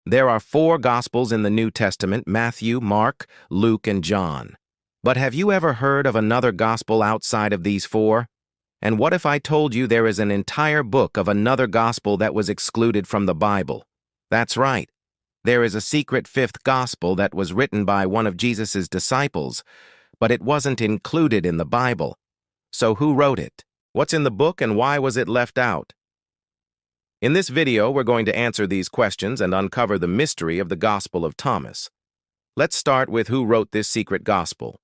There are 4 Gospels in the New Testament: Matthew, Mark, Luke, and John. But have you ever heard of another Gospel outside of these 4? And what if I told you there is an entire book of another Gospel that was excluded from the Bible? That's right. There is a secret 5th Gospel that was written by one of Jesus' disciples, but it wasn't included in the Bible. So who wrote it? What's in the book and why was it left out? In this video, we're going to answer these questions and uncover the mystery of the Gospel of Thomas. Let's start with who wrote this secret gospel.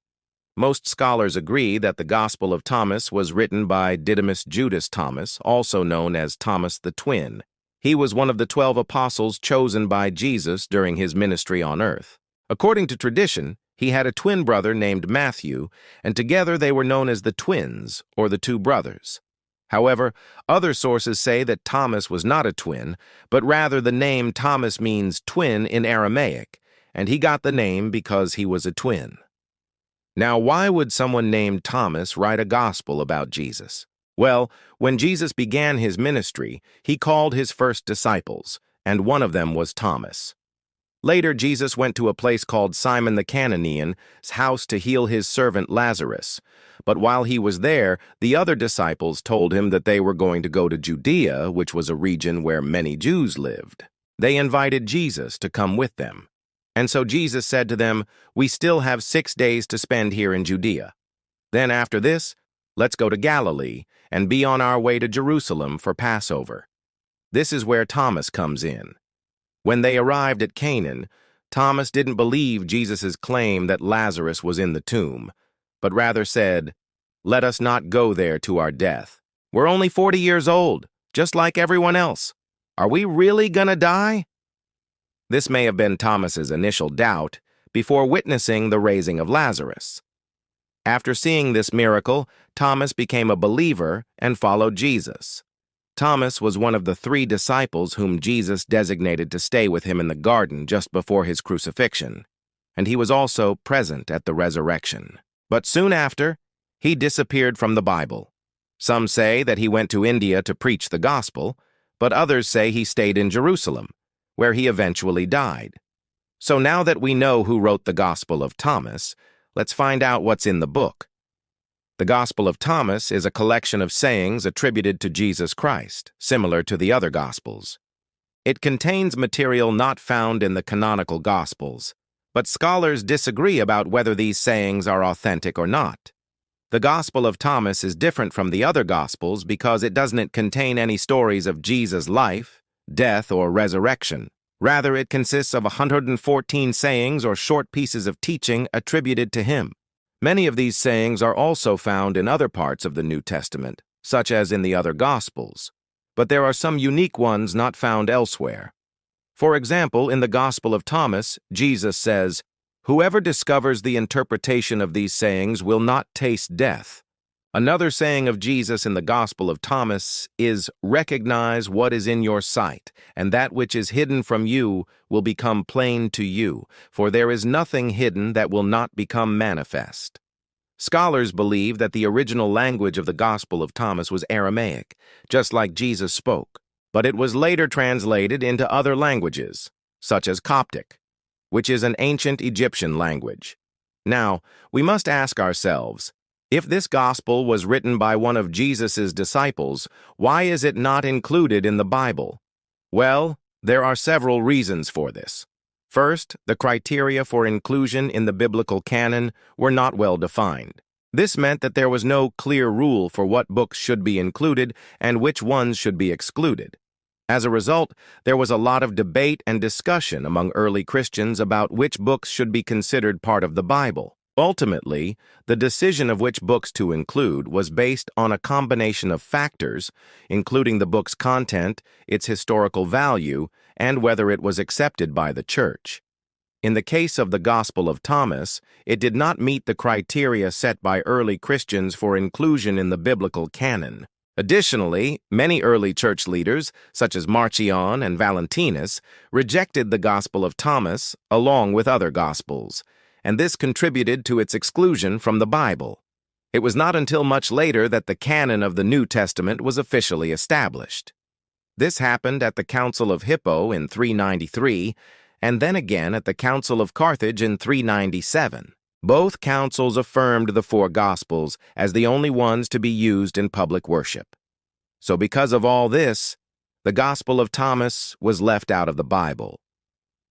Most scholars agree that the Gospel of Thomas was written by Didymus Judas Thomas, also known as Thomas the Twin. He was one of the 12 apostles chosen by Jesus during his ministry on earth. According to tradition, he had a twin brother named Matthew, and together they were known as the twins, or the 2 brothers. However, other sources say that Thomas was not a twin, but rather the name Thomas means twin in Aramaic, and he got the name because he was a twin. Now, why would someone named Thomas write a gospel about Jesus? Well, when Jesus began his ministry, he called his first disciples, and one of them was Thomas. Later, Jesus went to a place called Simon the Cananean's house to heal his servant Lazarus. But while he was there, the other disciples told him that they were going to go to Judea, which was a region where many Jews lived. They invited Jesus to come with them. And so Jesus said to them, "We still have 6 days to spend here in Judea. Then after this, let's go to Galilee and be on our way to Jerusalem for Passover." This is where Thomas comes in. When they arrived at Canaan, Thomas didn't believe Jesus' claim that Lazarus was in the tomb, but rather said, "Let us not go there to our death. We're only 40 years old, just like everyone else. Are we really gonna die?" This may have been Thomas's initial doubt before witnessing the raising of Lazarus. After seeing this miracle, Thomas became a believer and followed Jesus. Thomas was one of the 3 disciples whom Jesus designated to stay with him in the garden just before his crucifixion, and he was also present at the resurrection. But soon after, he disappeared from the Bible. Some say that he went to India to preach the gospel, but others say he stayed in Jerusalem, where he eventually died. So now that we know who wrote the Gospel of Thomas, let's find out what's in the book. The Gospel of Thomas is a collection of sayings attributed to Jesus Christ, similar to the other Gospels. It contains material not found in the canonical Gospels, but scholars disagree about whether these sayings are authentic or not. The Gospel of Thomas is different from the other Gospels because it doesn't contain any stories of Jesus' life, death, or resurrection. Rather, it consists of 114 sayings or short pieces of teaching attributed to him. Many of these sayings are also found in other parts of the New Testament, such as in the other Gospels, but there are some unique ones not found elsewhere. For example, in the Gospel of Thomas, Jesus says, "Whoever discovers the interpretation of these sayings will not taste death." Another saying of Jesus in the Gospel of Thomas is, "Recognize what is in your sight, and that which is hidden from you will become plain to you, for there is nothing hidden that will not become manifest." Scholars believe that the original language of the Gospel of Thomas was Aramaic, just like Jesus spoke, but it was later translated into other languages, such as Coptic, which is an ancient Egyptian language. Now, we must ask ourselves, if this gospel was written by one of Jesus' disciples, why is it not included in the Bible? Well, there are several reasons for this. First, the criteria for inclusion in the biblical canon were not well defined. This meant that there was no clear rule for what books should be included and which ones should be excluded. As a result, there was a lot of debate and discussion among early Christians about which books should be considered part of the Bible. Ultimately, the decision of which books to include was based on a combination of factors, including the book's content, its historical value, and whether it was accepted by the church. In the case of the Gospel of Thomas, it did not meet the criteria set by early Christians for inclusion in the biblical canon. Additionally, many early church leaders, such as Marcion and Valentinus, rejected the Gospel of Thomas along with other Gospels, and this contributed to its exclusion from the Bible. It was not until much later that the canon of the New Testament was officially established. This happened at the Council of Hippo in 393, and then again at the Council of Carthage in 397. Both councils affirmed the four Gospels as the only ones to be used in public worship. So because of all this, the Gospel of Thomas was left out of the Bible.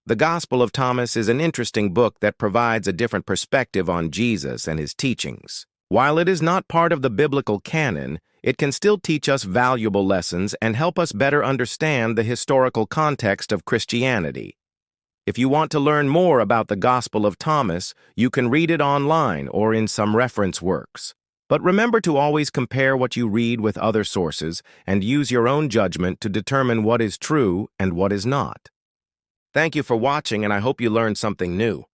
The Gospel of Thomas is an interesting book that provides a different perspective on Jesus and his teachings. While it is not part of the biblical canon, it can still teach us valuable lessons and help us better understand the historical context of Christianity. If you want to learn more about the Gospel of Thomas, you can read it online or in some reference works. But remember to always compare what you read with other sources and use your own judgment to determine what is true and what is not. Thank you for watching, and I hope you learned something new.